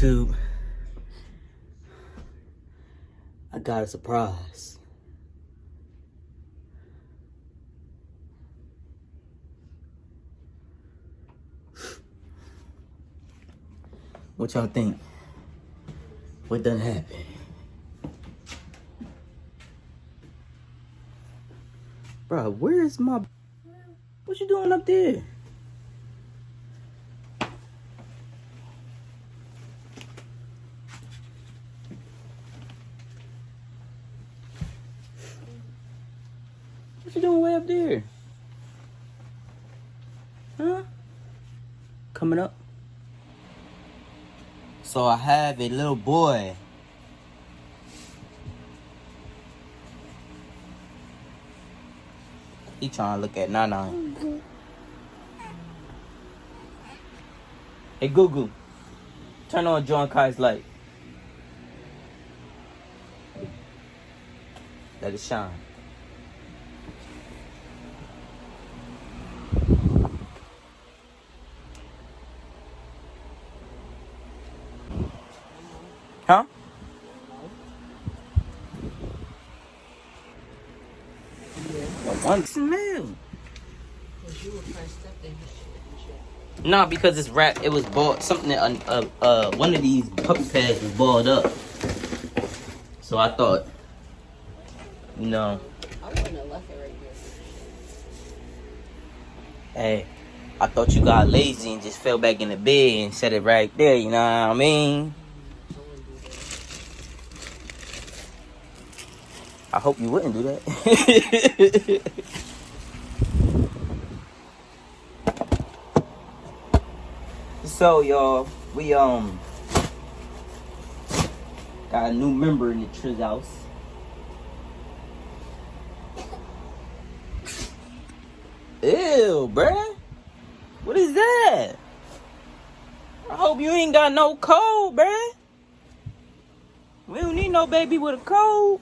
YouTube, I got a surprise. What y'all think? What done happened? Bro, where is my... What you doing up there? What you doing way up there? Huh? Coming up? So I have a little boy. He trying to look at Nana. Hey, Goo, turn on John Kai's light. Let it shine. Huh? One smell. Nah, because it's wrapped. It was bought. Something that one of these puppy pads was balled up. So I thought, you know. I wouldn't have left it right here. Hey, I thought you got lazy and just fell back in the bed and set it right there. You know what I mean? I hope you wouldn't do that. So y'all, we got a new member in the Triz house. Ew, bruh. What is that? I hope you ain't got no cold, bruh. We don't need no baby with a cold.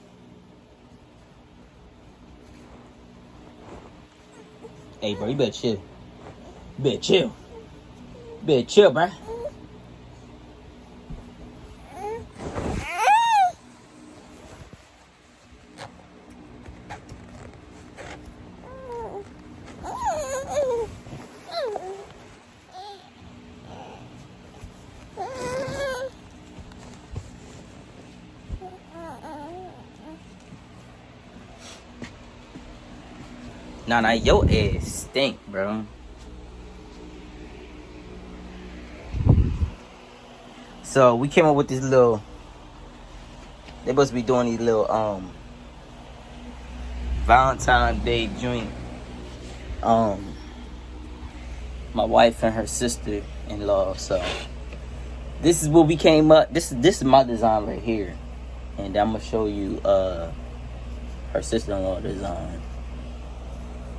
Hey, bro, you better chill. You better chill. You better chill, bro. Nah, your ass stink, bro. So we came up with this little. They supposed to be doing these little Valentine's Day joint. My wife and her sister-in-law. So this is what we came up. This is my design right here, and I'm gonna show you her sister-in-law design.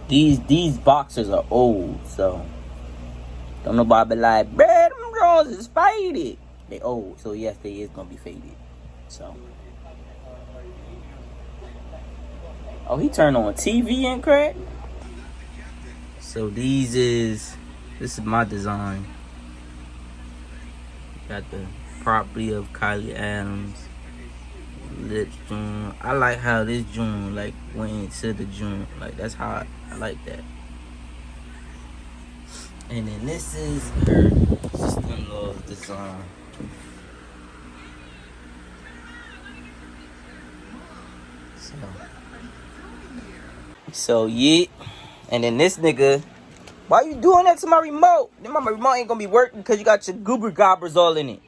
These boxers are old, so don't nobody be like, bruh, them drawers is faded. They old, so yes, they is gonna be faded. So, oh, he turned on TV and crack. So this is my design. Got the property of Kylie Adams. Lips joint. I like how this joint like went into the joint. Like that's how I like that. And then this is her sister-in-law's design. So yeah. And then this nigga, why you doing that to my remote? Then my remote ain't gonna be working because you got your goober gobbers all in it.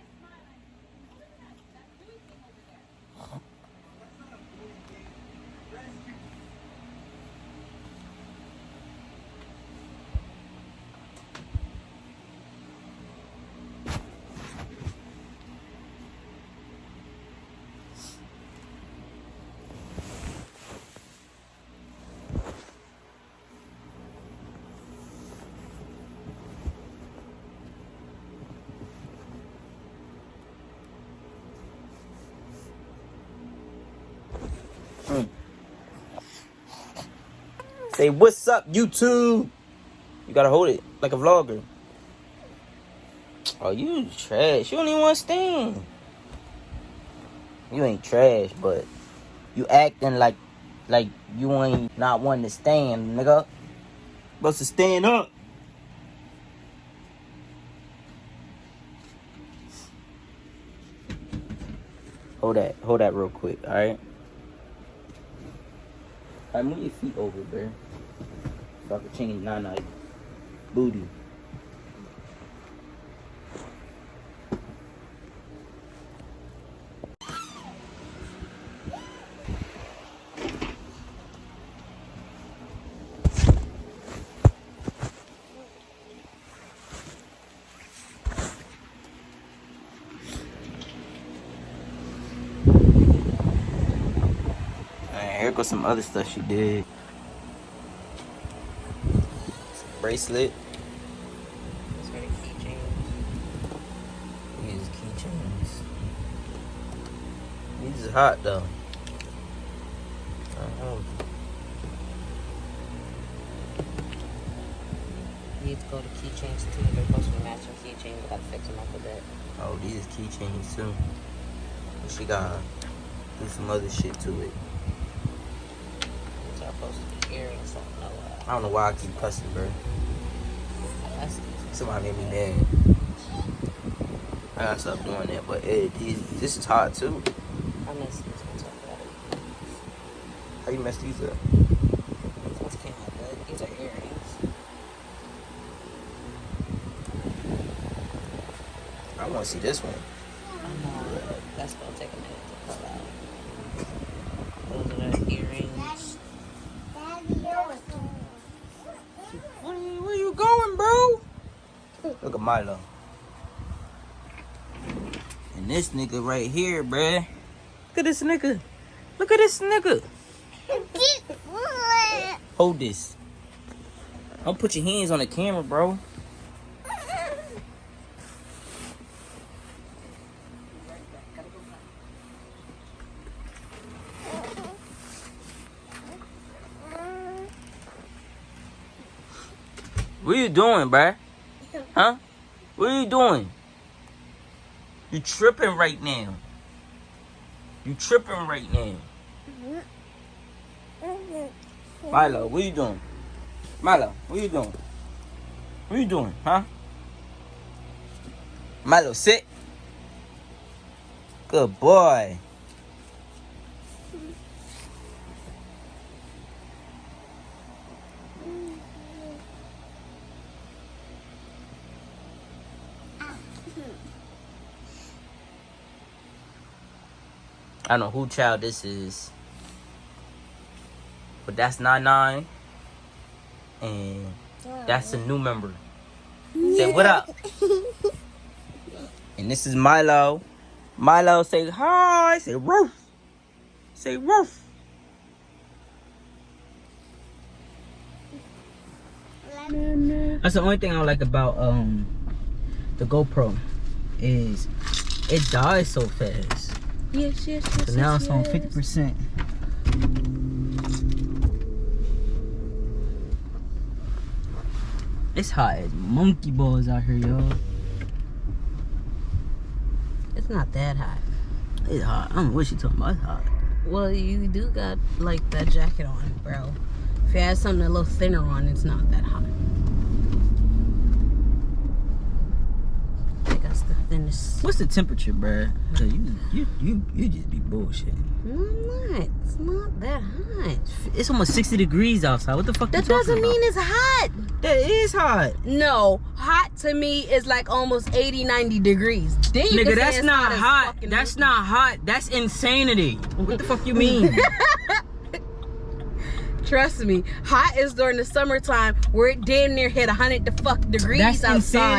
Say, what's up, YouTube? You gotta hold it like a vlogger. Oh, you trash. You don't even want to stand. You ain't trash, but you acting like you ain't not wanting to stand, nigga. Supposed to stand up. Hold that real quick, alright? Alright, move your feet over, bro. So I can change Nana booty. Here goes some other stuff she did. Bracelet. These are the keychains. These keychains. These is hot though. You need to go to keychains too. They're supposed to be matching keychains. I gotta fix them up a bit. Oh, these is keychains too. But she gotta do some other shit to it. These are supposed to be earrings. I don't know why I keep cussing, bro. Somebody made me mad. I gotta stop doing that, but this is hot too. I messed these ones up. How you mess these up? These ones came out good. These are earrings. I want to see this one. I know. That's gonna take a minute to pull out. Those are the earrings. Where you going, bro? Look at Milo. And this nigga right here, bruh. Look at this nigga. Look at this nigga. Hold this. Don't put your hands on the camera, bro. What you doing, bruh? Huh? What are you doing? You tripping right now. You tripping right now. Milo, what you doing? Milo, what you doing? What you doing, huh? Milo, sit. Good boy. I don't know who child this is, but that's 99, and that's a new member. Say what up? And this is Milo. Milo, say hi. Say roof. Say roof. That's the only thing I like about the GoPro is it dies so fast. Yes. So now it's on 50%. It's hot as monkey balls out here, y'all. It's not that hot. It's hot. I don't know what she talking about. It's hot. Well, you do got like that jacket on, bro. If you had something a little thinner on, it's not that hot. I think that's the thinnest. What's the temperature, bruh? You just be bullshitting. No, I'm not. It's not that hot. It's almost 60 degrees outside. What the fuck? That doesn't mean it's hot. That is hot. No, hot to me is like almost 80, 90 degrees. Then you Nigga, can that's say not it's hot. That's not hot. That's insanity. What the fuck you mean? Trust me, hot is during the summertime where it damn near hit 100 degrees That's outside.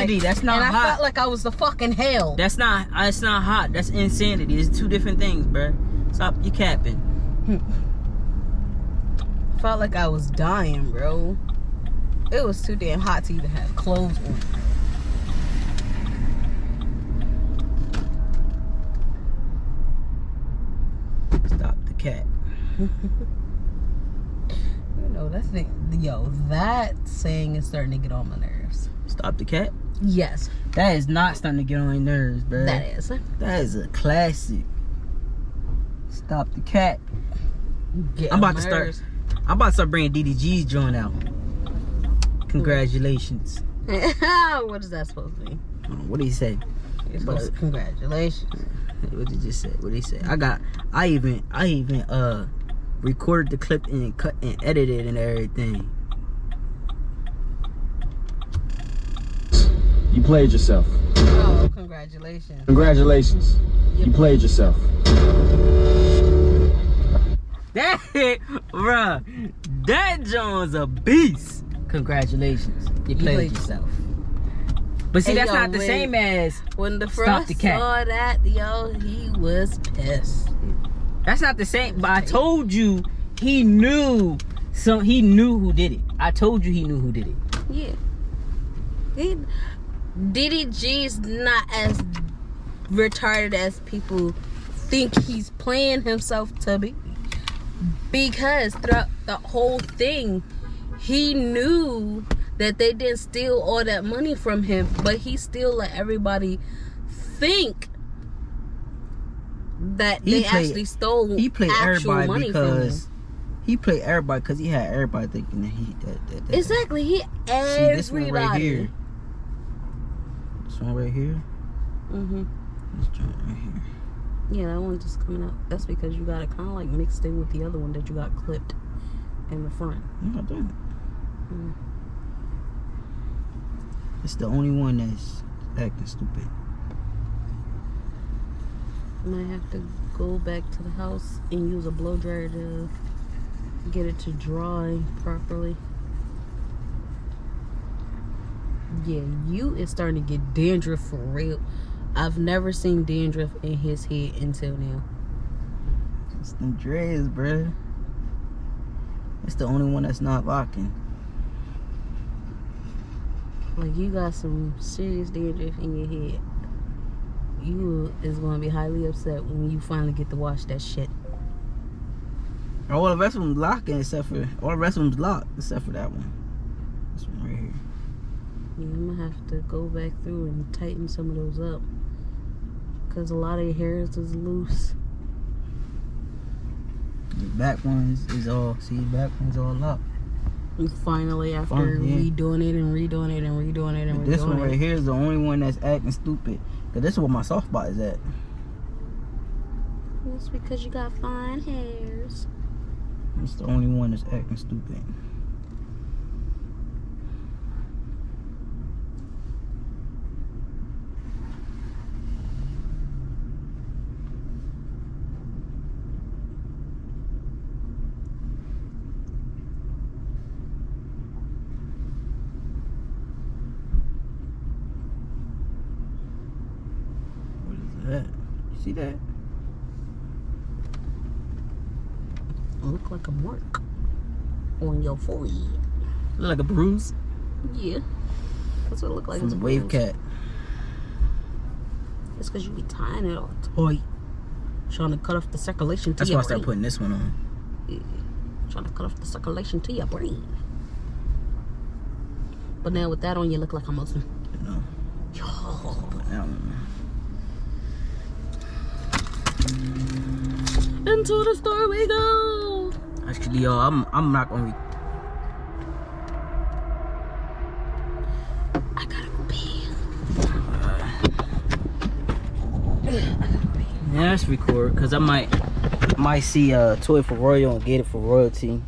insanity. That's not and hot. I felt like I was the fucking hell. That's not hot. That's insanity. It's two different things, bruh. Stop you capping. Felt like I was dying, bro. It was too damn hot to even have clothes on. Stop the cat. You know, that saying is starting to get on my nerves. Stop the cat. Yes. That is not starting to get on your nerves, bro. That is. That is a classic. Stop the cat. Get I'm on about my to start. nerves. I'm about to start bringing DDG's joint out. Congratulations. What is that supposed to mean? What did he say? You're supposed to, congratulations. What did you say? What did he say? I even recorded the clip and cut and edited and everything. You played yourself. Oh, congratulations. Congratulations. You played yourself. That bruh, that John's a beast. Congratulations. You played yourself. But see, Hey, that's yo, not the same as when the Stop frost the cat. saw that, yo, he was pissed. That's not the same. But I told you he knew who did it. I told you he knew who did it. Yeah. DDG's not as retarded as people think he's playing himself to be. Because throughout the whole thing, he knew that they didn't steal all that money from him, but he still let everybody think that actually stole He played actual everybody money because from him. he played everybody because he had everybody thinking that that Exactly, he See everybody. this one right here. This one right here. This joint right here. Yeah, that one just coming out. That's because you got it kind of like mixed in with the other one that you got clipped in the front. No, I didn't. It's the only one that's acting stupid. Might have to go back to the house and use a blow dryer to get it to dry properly. Yeah, you is starting to get dandruff for real. I've never seen dandruff in his head until now. It's them dreads, bruh. It's the only one that's not locking. Like, you got some serious dandruff in your head. You is going to be highly upset when you finally get to wash that shit. All the rest of them locking except for all the rest of them's locked except for that one. This one right here. Yeah, I'm gonna have to go back through and tighten some of those up, cause a lot of your hairs is loose. The back ones is all locked. And finally, after Yeah. redoing it and redoing it and redoing it and But this one redoing right it, here is the only one that's acting stupid. Cause this is where my soft spot is at. that's because you got fine hairs. It's the only one that's acting stupid. What is that? You see that? Look like a mark on your forehead. Look like a bruise Yeah, that's what it look like. from It's the a wave bruise. cat. It's because you be tying it all tight, trying to cut off the circulation to That's your why I started brain. putting this one on. Yeah. Trying to cut off the circulation to your brain. But now with that on, you look like a Muslim. You know. Yo. Put that one Into the store we go. on. Actually, yo, I'm not gonna. I gotta go pee. Yeah, let's record because I might see a toy for Royal and get it for royalty.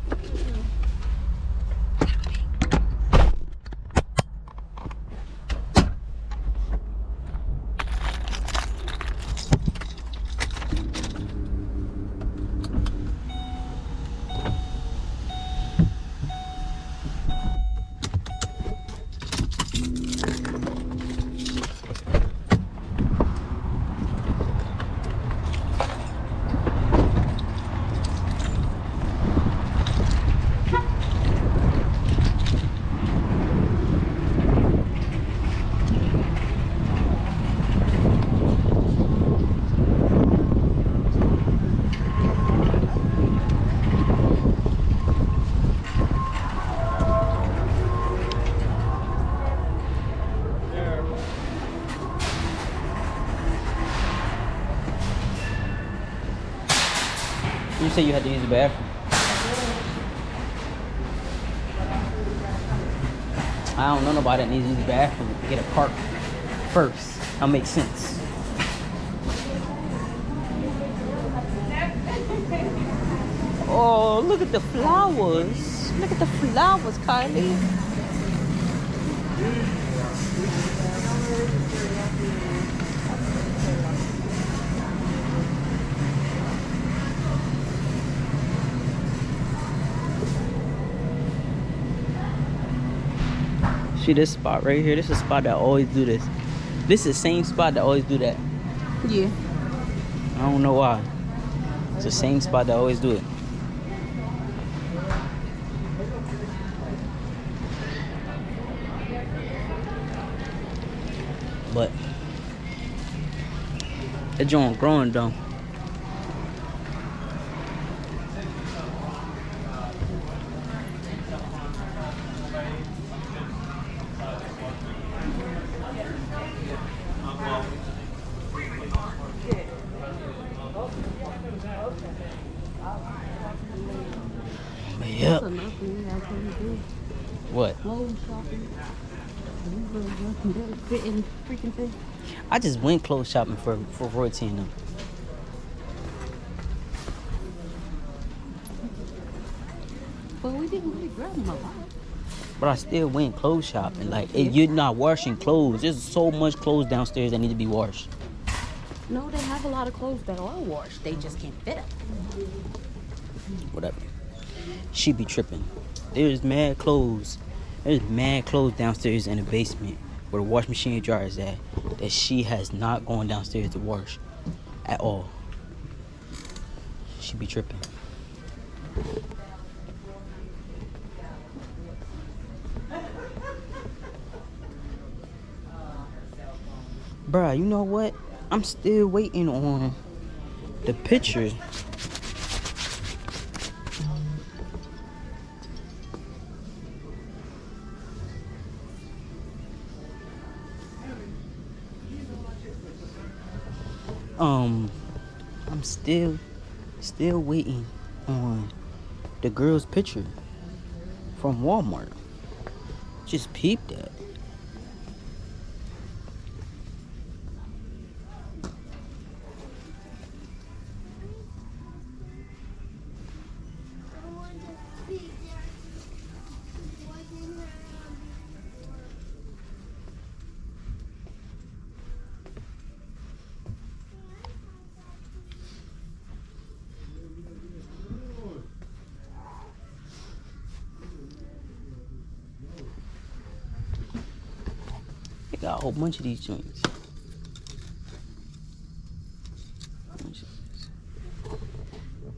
You said you had to use the bathroom. I don't know nobody that needs to use the bathroom to get a park first. That makes sense. Oh, look at the flowers. Look at the flowers, Kylie. See this spot right here? This is a spot that always do this. This is the same spot that always do that. Yeah. I don't know why. It's the same spot that always do it. But that joint growing though. Yep. What? Clothes shopping. Fitting freaking thing. I just went clothes shopping for Royalty and them. But we didn't really grab them a lot. But I still went clothes shopping. Like, you're not washing clothes. There's so much clothes downstairs that need to be washed. No, they have a lot of clothes that are washed. They just can't fit them. Whatever. She be tripping. There's mad clothes. There's mad clothes downstairs in the basement where the wash machine and dryer is at that she has not gone downstairs to wash at all. She be tripping. Bruh, you know what? I'm still waiting on the picture. I'm still waiting on the girl's picture from Walmart. Just peep that. They got a whole bunch of these joints.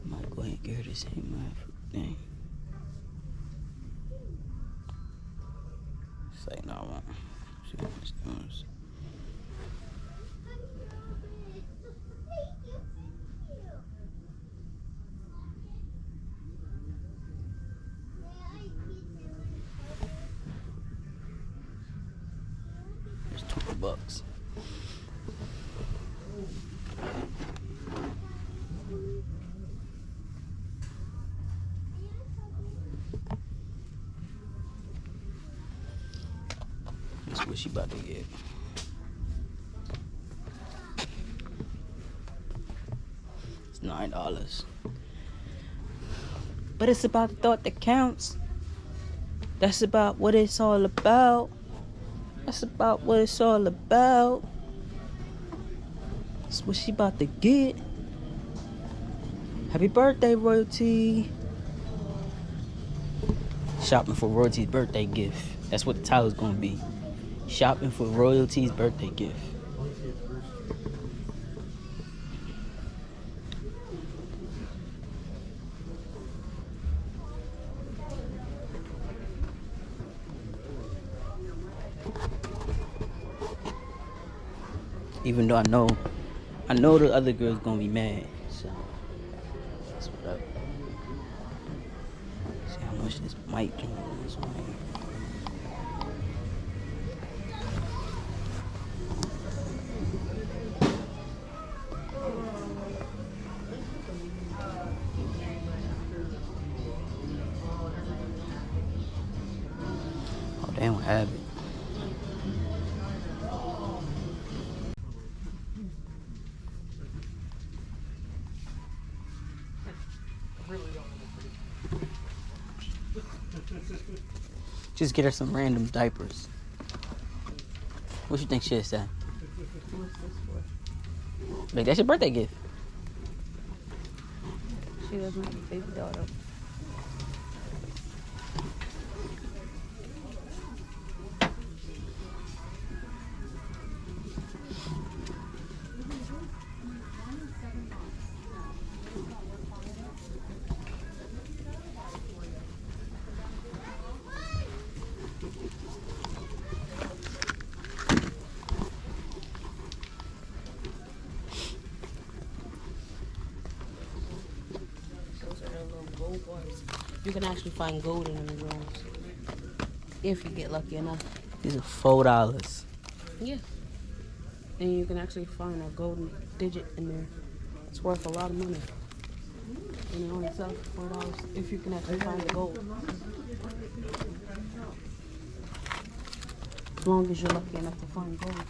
Might go ahead and get her the same thing. It's like, no, I won't. See what it's doing. It's $20. That's what she about to get. It's $9. But it's about the thought that counts. That's about what it's all about. That's about what it's all about. That's what she about to get. Happy birthday, Royalty. Shopping for Royalty's birthday gift. That's what the title's gonna be. Shopping for Royalty's birthday gift. Even though I know the other girl's gonna be mad, so that's what up. See how much this mic do on this one. have it. Just get her some random diapers. What you think she is that? What's this for? Like, that's your birthday gift. She was my baby daughter. You can actually find gold in them drones if you get lucky enough. These are $4. Yeah. And you can actually find a golden digit in there. It's worth a lot of money. And it only sells for $4 if you can actually find the gold. As long as you're lucky enough to find gold.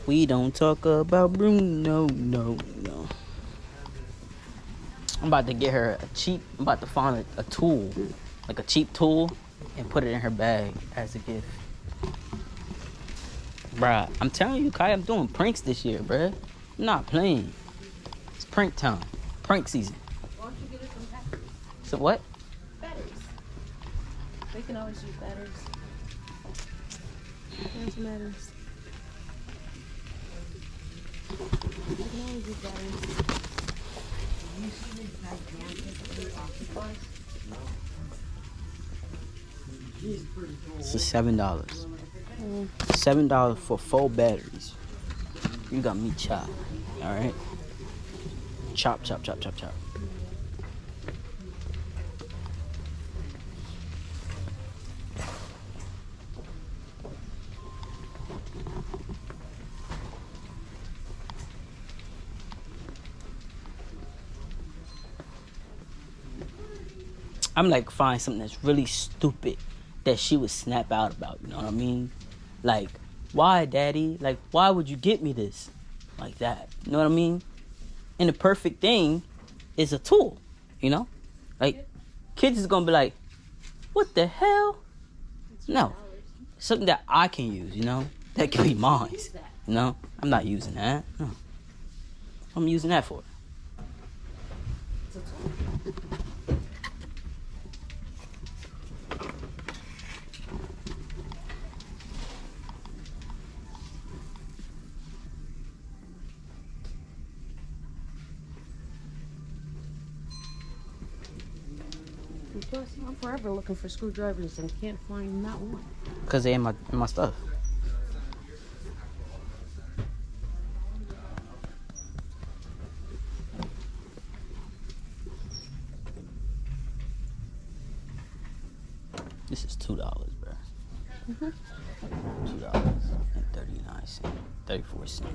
We don't talk about Bruno, no. I'm about to get her I'm about to find a tool, like a cheap tool, and put it in her bag as a gift. Bruh, I'm telling you, Kai, I'm doing pranks this year, bruh. I'm not playing. It's prank time. Prank season. Why don't you get her some batteries? So what? Batteries. They can always use batteries. There's some batteries. You can always use batteries. It's a $7. $7 for 4 batteries. You got me chopped. Alright? Chop. I'm like, find something that's really stupid that she would snap out about, you know what I mean? Like, why, daddy? Like, why would you get me this? Like that, you know what I mean? And the perfect thing is a tool, you know? Like, kids is gonna be like, what the hell? No, something that I can use, you know? That can be mine, you know? I'm not using that, no. I'm using that for it. Plus, I'm forever looking for screwdrivers and can't find not one. Cause they in my stuff. This is $2, bro. $2.39, 34 cents.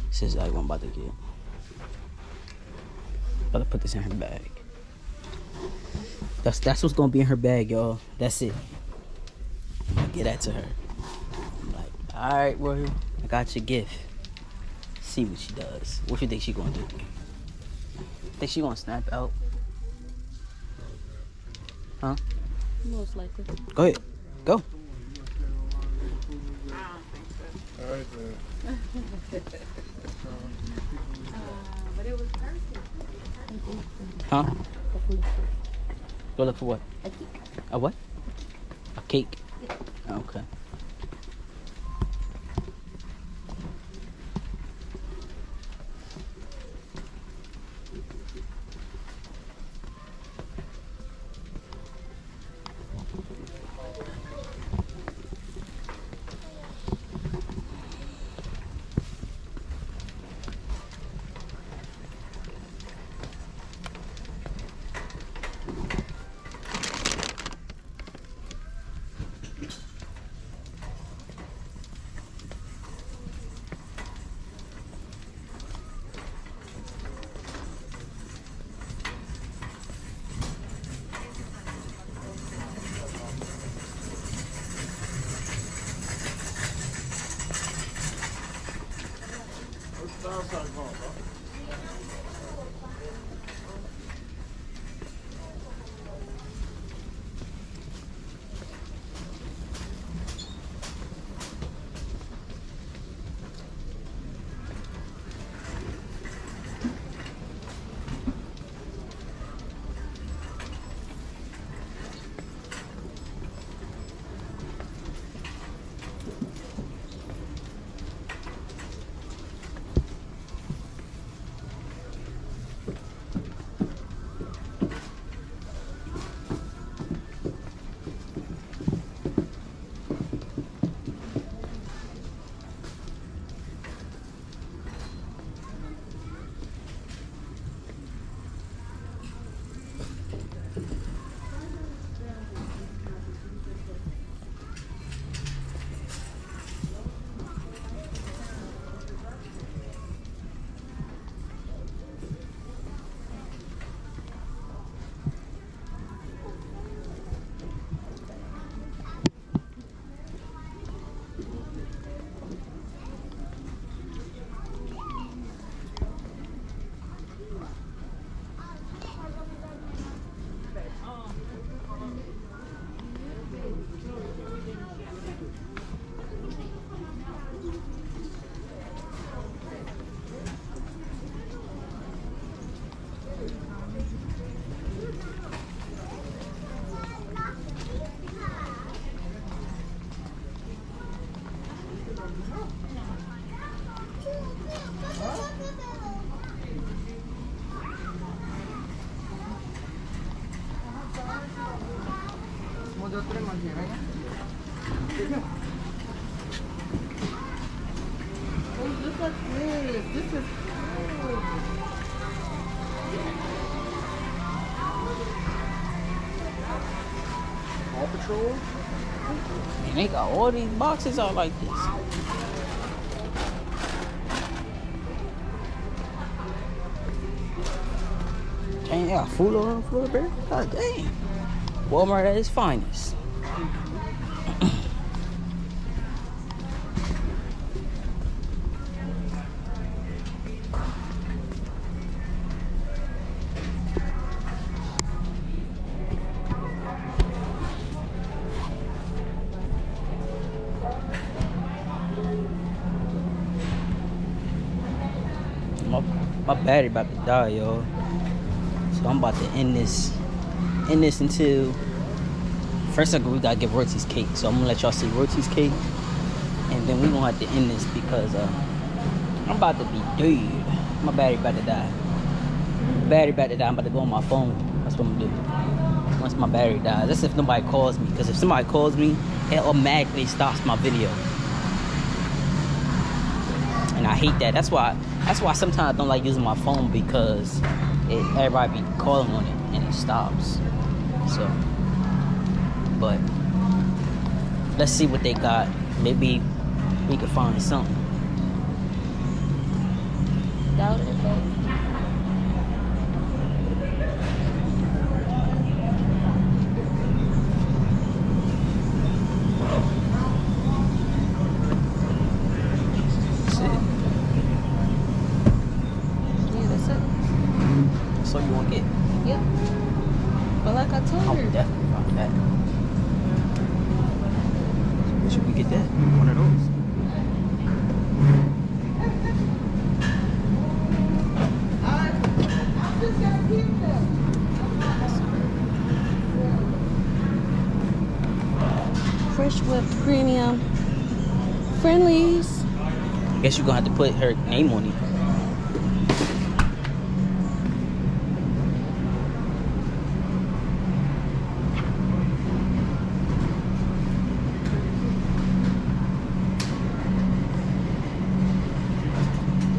This is like what I'm about to get. About to put this in her bag. That's what's gonna be in her bag, y'all. That's it. I'll get that to her. I'm like, all right, Roy, I got your gift. See what she does. What you think she gonna do? Think she gonna snap out? Huh? Most likely. Go ahead. Go. All right, then. But it was perfect. Huh? Go look for what? A cake. A what? A cake? Okay. Paw Patrol? And they got all these boxes out like this. Dang, they got food all on the floor, bro. God dang. Walmart at its finest. My battery about to die, y'all. So I'm about to end this until first we gotta get Royalty's cake. So I'm gonna let y'all see Royalty's cake, and then we gonna have to end this because I'm about to be dead. My battery about to die. Battery about to die. I'm about to go on my phone. That's what I'm gonna do. Once my battery dies. That's if nobody calls me. Because if somebody calls me, it automatically stops my video. And I hate that. That's why sometimes I don't like using my phone, because everybody be calling on it and it stops. So, but let's see what they got. Maybe we can find something. Doubt it, but So you want to get? yeah. But like I told I her, would definitely find that. Should we get that? One of those. Fresh Whip Premium Friendlies. I guess you're gonna have to put her name on it.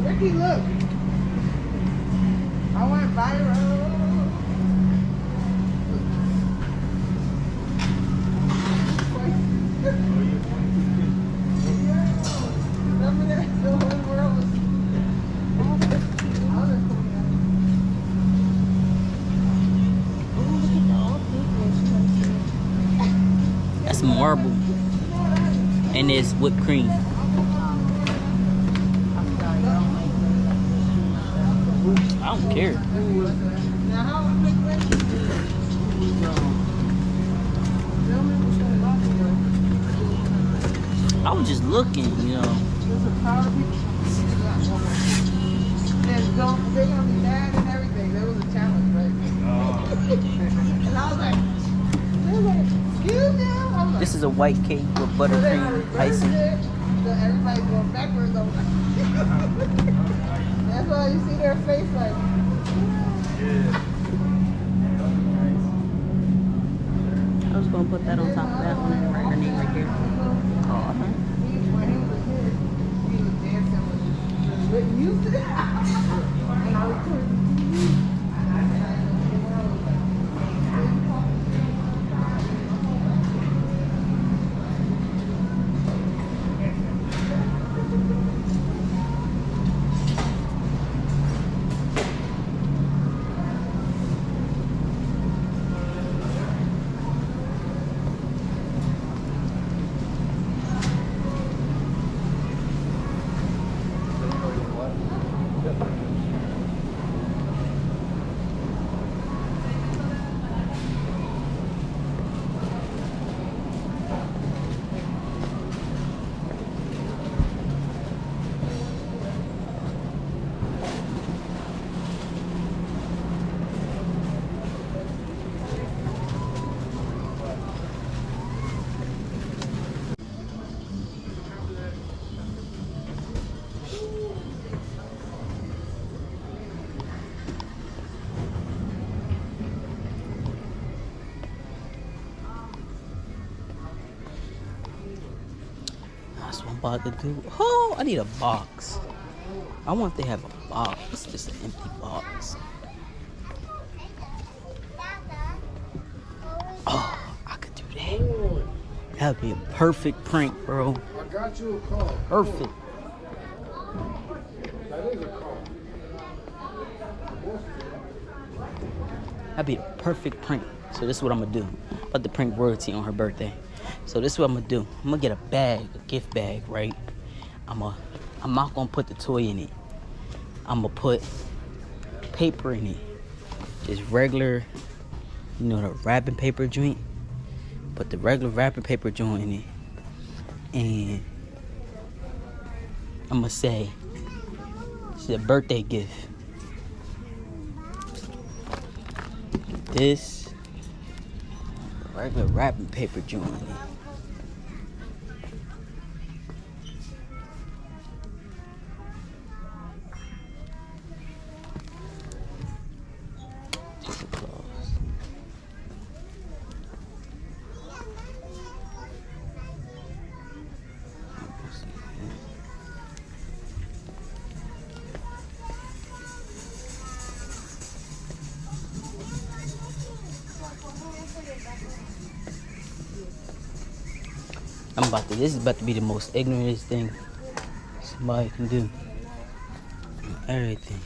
Ricky, look. I went viral. Remember that? The whole world was. That's marble. And there's whipped cream. I don't care. Now, how would make Ricky I was just looking, you know. There's a crowd of people. And they're gonna be mad and everything. There was a challenge, right? And I was like, excuse me. I was like, This is a white cake with so they buttercream reversed icing. it, so everybody's going backwards. I was like, that's why you see their face like. I was gonna put that on top of that one and write her name right there. When he was a kid, he was dancing with music. And I was putting the TV. That's what I'm about to do. Oh, I need a box. I want to have a box. It's just an empty box. Oh, I could do that. That'd be a perfect prank, bro. I got you a call. Perfect. That is a call. That'd be a perfect prank. So this is what I'm gonna do. I'm about to prank royalty on her birthday. So this is what I'm gonna do. I'm gonna get a bag, a gift bag, right? I'm not gonna put the toy in it. I'm gonna put paper in it. Just regular, you know, the wrapping paper joint. Put the regular wrapping paper joint in it. And I'm gonna say, it's a birthday gift. This regular wrapping paper joint in it. Take it close. This is about to be the most ignorant thing somebody can do. Everything.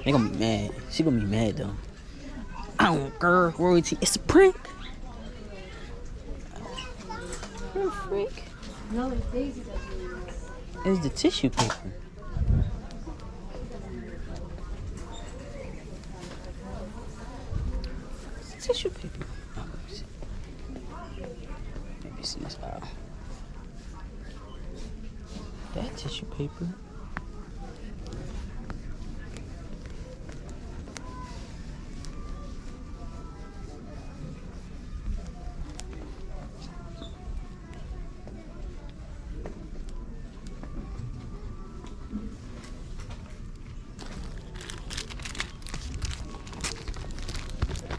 They gonna be mad. She gonna be mad though. I don't care, royalty. It's a prank. You're a freak. No, it's Daisy that It's the tissue paper. It's tissue paper. Oh, let me see. Let me see this out. That tissue paper.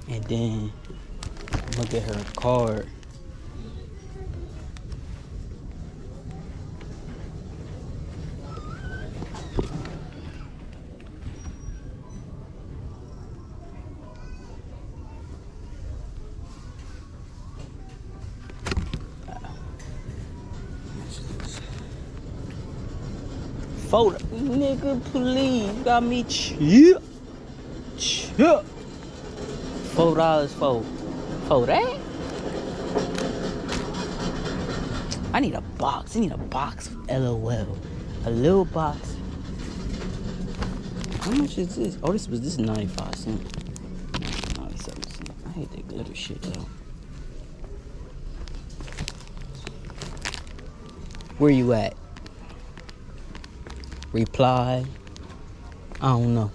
And then I'm gonna get her a card. Photo, nigga, please, got me cheap. $4 for that? I need a box. I need a box. LOL. A little box. How much is this? Oh, this is 95 cents. 97 cents. I hate that glitter shit though. Where you at? Reply. I don't know.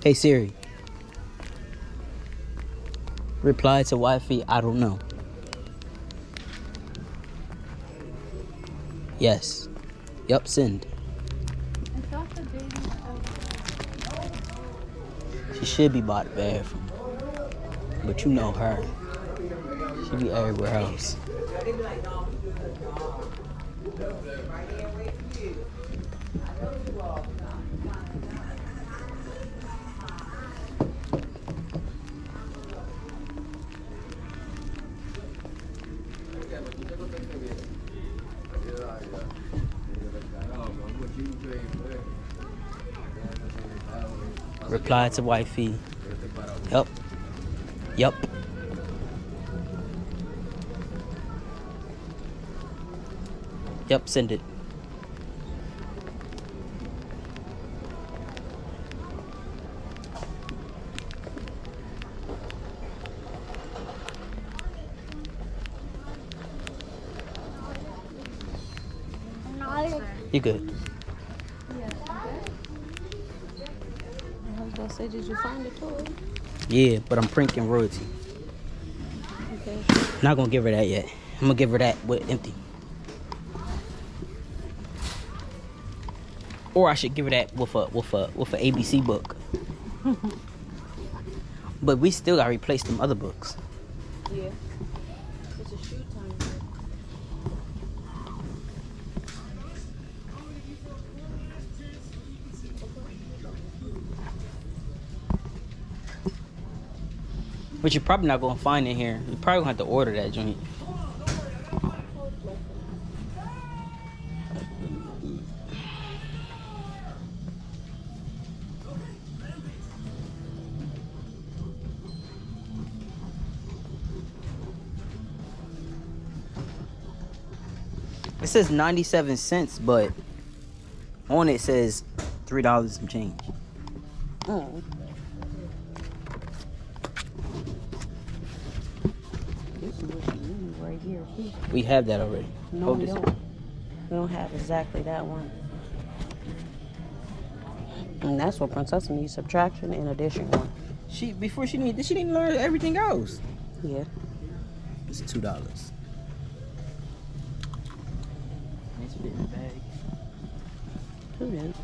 Hey Siri. Reply to Wi-Fi. I don't know. Yes. Yup, send. She should be by the bathroom. But you know her. She be everywhere else. Reply to wifey. Yup. Yup. Yup, send it. You good. I was gonna say, did you find the toy? Yeah, but I'm pranking royalty. Okay. Not gonna give her that yet. I'm gonna give her that with empty. Or I should give her that with a ABC book. But we still gotta replace them other books. Yeah. It's a shoe time. But you're probably not gonna find it here. You're probably gonna have to order that joint. It says 97 cents, but on it says $3 some change. Oh. This is what you need right here. We have that already. No, Hold we this. don't. We don't have exactly that one. And that's what Princess needs, subtraction and addition one. She didn't learn everything else. Yeah. It's $2. Nice fit in the bag. Who knows?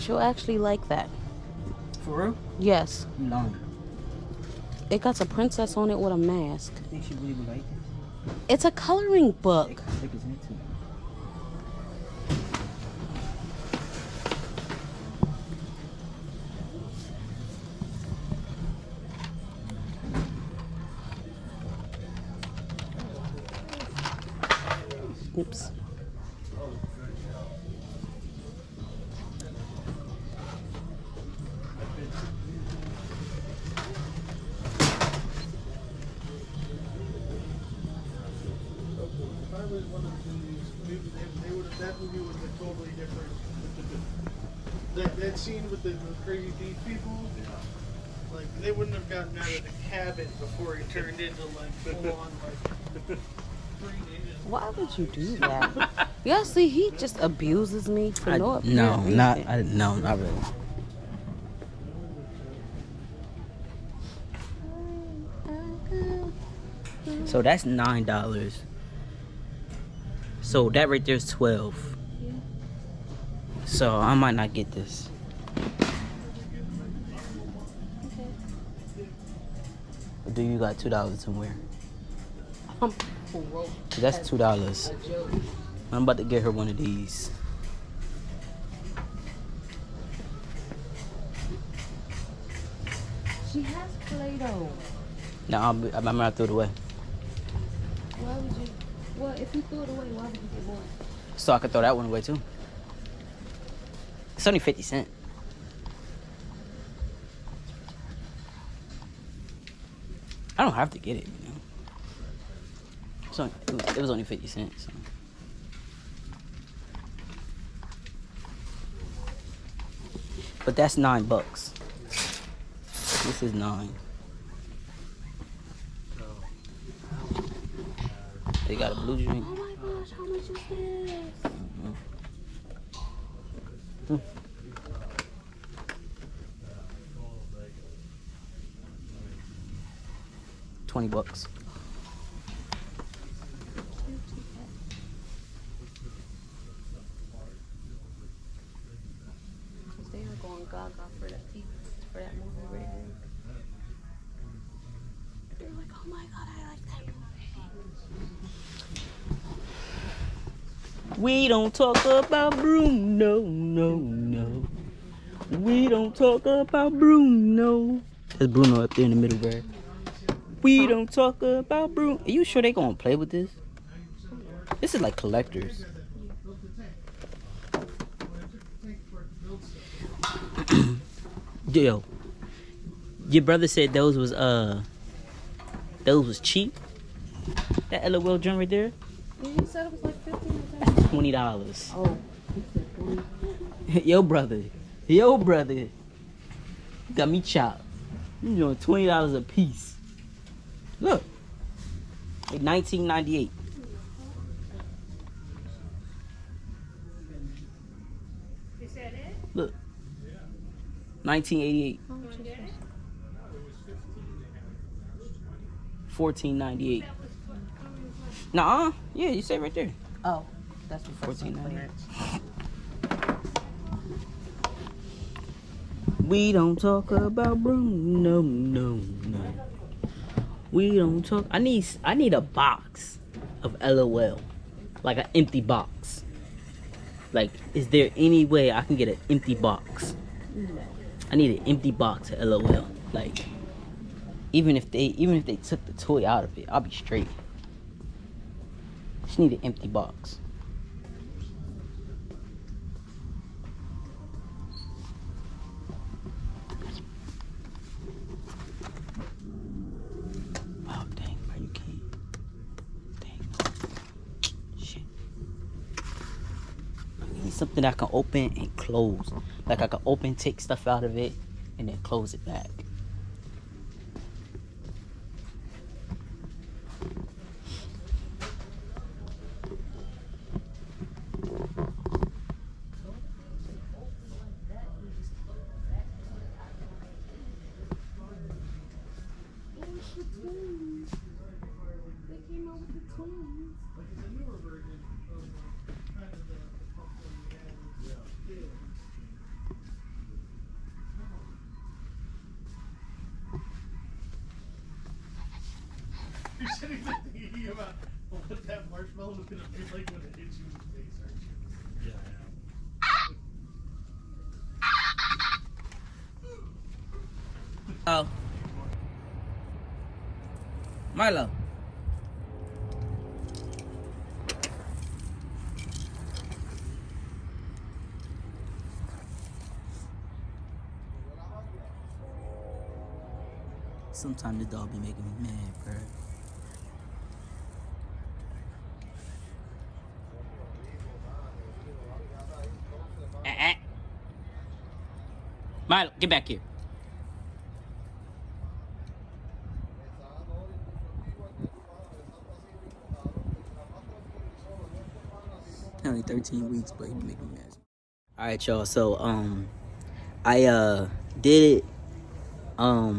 She'll actually like that. For real? Yes. You lying. It got a princess on it with a mask. I think she really would like it. It's a coloring book. Take his head too. Oops. That movie would have been totally different. That scene with the crazy thief people, like they wouldn't have gotten out of the cabin before he turned into like full on like. Why would you do that? Yeah, see, he just abuses me for no apparent reason. No, not really. So that's $9. So that right there is 12. So I might not get this. Or do you got $2 somewhere? That's $2. I'm about to get her one of these. She has Play-Doh. No, I'm gonna throw it away. Why would you? Well, if you threw it away, why would you get more? So I could throw that one away too. It's only 50 cents. I don't have to get it, you know. It was only 50 cents. So. But that's $9. This is 9. They got a blue drink. Oh my gosh, how much is this? $20. They are going gaga for that movie right now. They're like, oh my god, I like that movie. We don't talk about Bruno, no. We don't talk about Bruno. There's Bruno up there in the middle, bro. We don't talk about Bruno. Are you sure they gonna play with this? This is like collectors. Yo, your brother said those was cheap. That LOL joint right there. Yeah, he said it was like $15 or $20. Oh, Yo brother got me chopped. You know, $20 a piece. Look, like 1998. Is that it? Look, 1988. $14.98. Nuh-uh. Yeah, you say right there. oh, that's before $14.98. We don't talk about Bruno, no. We don't talk. I need a box of LOL, like an empty box. Like, is there any way I can get an empty box? I need an empty box of LOL. Like, even if they took the toy out of it, I'll be straight. Just need an empty box. Oh dang, bro, you can't. Dang. Shit. I need something I can open and close. Like I can open, take stuff out of it, and then close it back. You're sitting there thinking about what that marshmallow is gonna be like when it hits you in the face, aren't you? Yeah, I am. Oh. Milo. Sometimes the dog be making me mad, bro. Milo, get back here. Only 13 weeks, but he be making me mad. All right, y'all. So I did it. I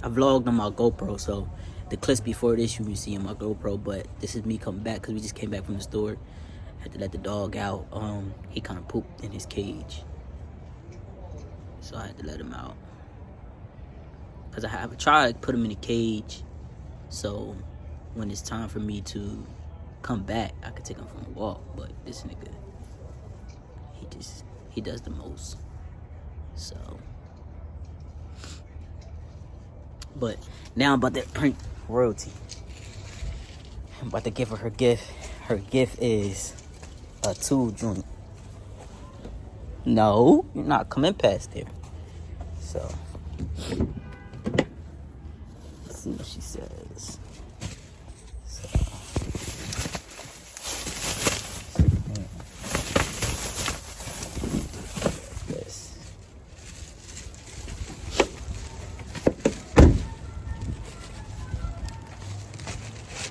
vlogged on my GoPro, so the clips before this you can see on my GoPro, but this is me coming back because we just came back from the store. Had to let the dog out. He kind of pooped in his cage, so I had to let him out because I have tried to put him in a cage, so when it's time for me to come back, I could take him for a walk. But this nigga, he does the most. So, but now I'm about to prank royalty. I'm about to give her gift. Her gift is a tool joint. No, you're not coming past there. So, let's see what she says. So,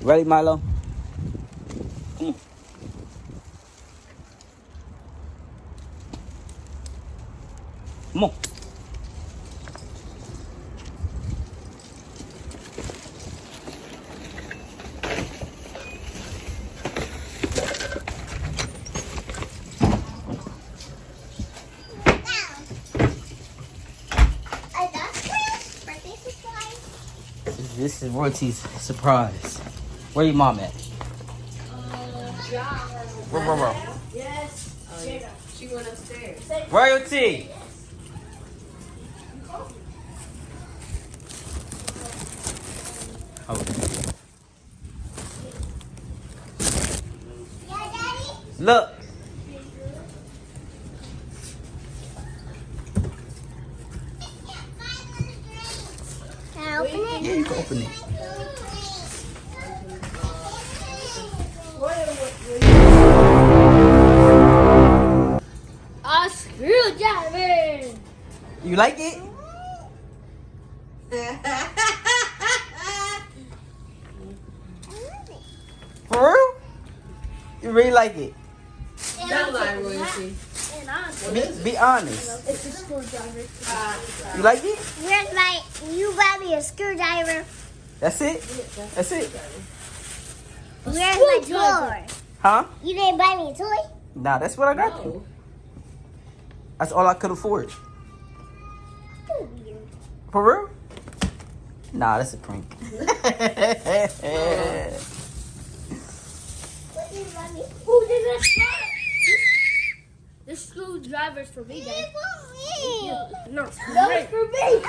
Ready, Milo? Come on. Come on. This is Royalty's surprise. Where your mom at? Where? Yes. She went upstairs. Royalty! Okay. Look. Can I open it? Yeah, you can open it. A screwdriver. You like it? For real? You really like it? Don't lie, Royalty. Be honest. It's a screwdriver. You like it? You got me a screwdriver. That's it? That's it? Where's my toy? Huh? You didn't buy me a toy? Nah, that's what I got you. That's all I could afford. For real? Nah, that's a prank. Who did this? This screwdriver's for me, Dad. No, it's for me.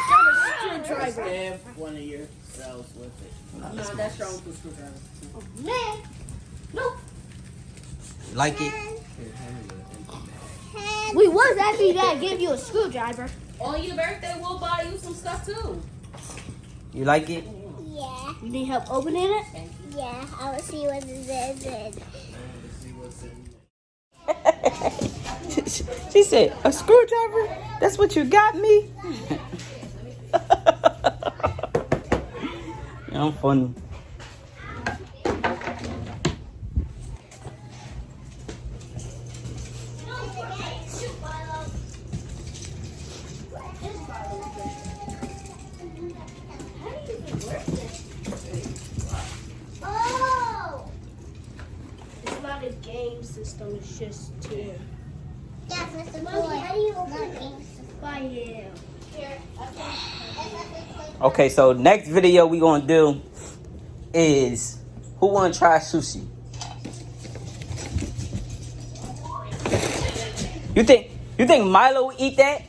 Screwdriver. Stamp one of yourselves with it. No, that's your uncle's screwdriver. Man. Nope. Like it? We was happy that gave you a screwdriver. On your birthday, we'll buy you some stuff too. You like it? Yeah. You need help opening it? Yeah, I will see what it is. She said, a screwdriver? That's what you got me? Yeah, I'm funny. Oh! It's not a game system, it's just two. Yes, Mr. Boy. How do you open a game system? By you. Here. Okay, so next video we gonna do is who wanna try sushi? You think Milo will eat that?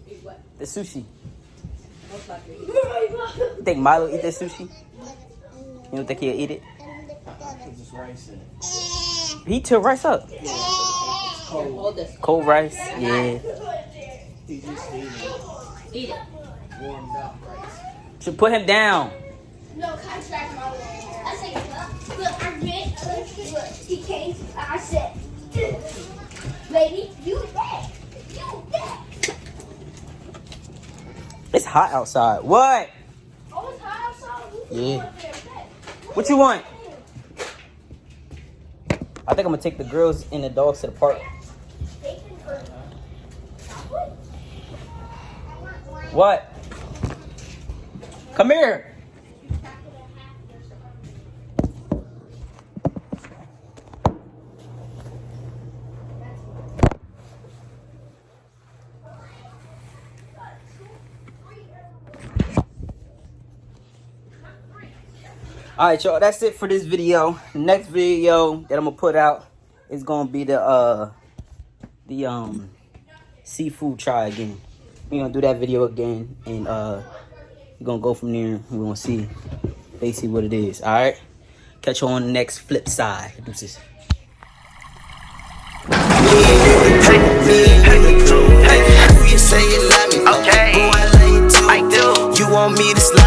Eat what? The sushi. Most likely. You think Milo eat that sushi? You don't think he'll eat it? Put just rice in it. He took rice up. Hold this. Cold rice, yeah. He just Eat it. warmed up rice. Should put him down. No, contract my way. I said, look, I get, look, he came, I said, lady, you dead. You dead. It's hot outside. What? Oh, it's hot outside. Yeah. What you want? I think I'm gonna take the girls and the dogs to the park. What? Come here. Alright, y'all, that's it for this video. The next video that I'm gonna put out is gonna be the seafood try again. We're gonna do that video again, and we're gonna go from there. We're gonna see basically what it is. Alright, catch you on the next flip side. Deuces. Who you say you love me? Okay, I do. You want me to slide?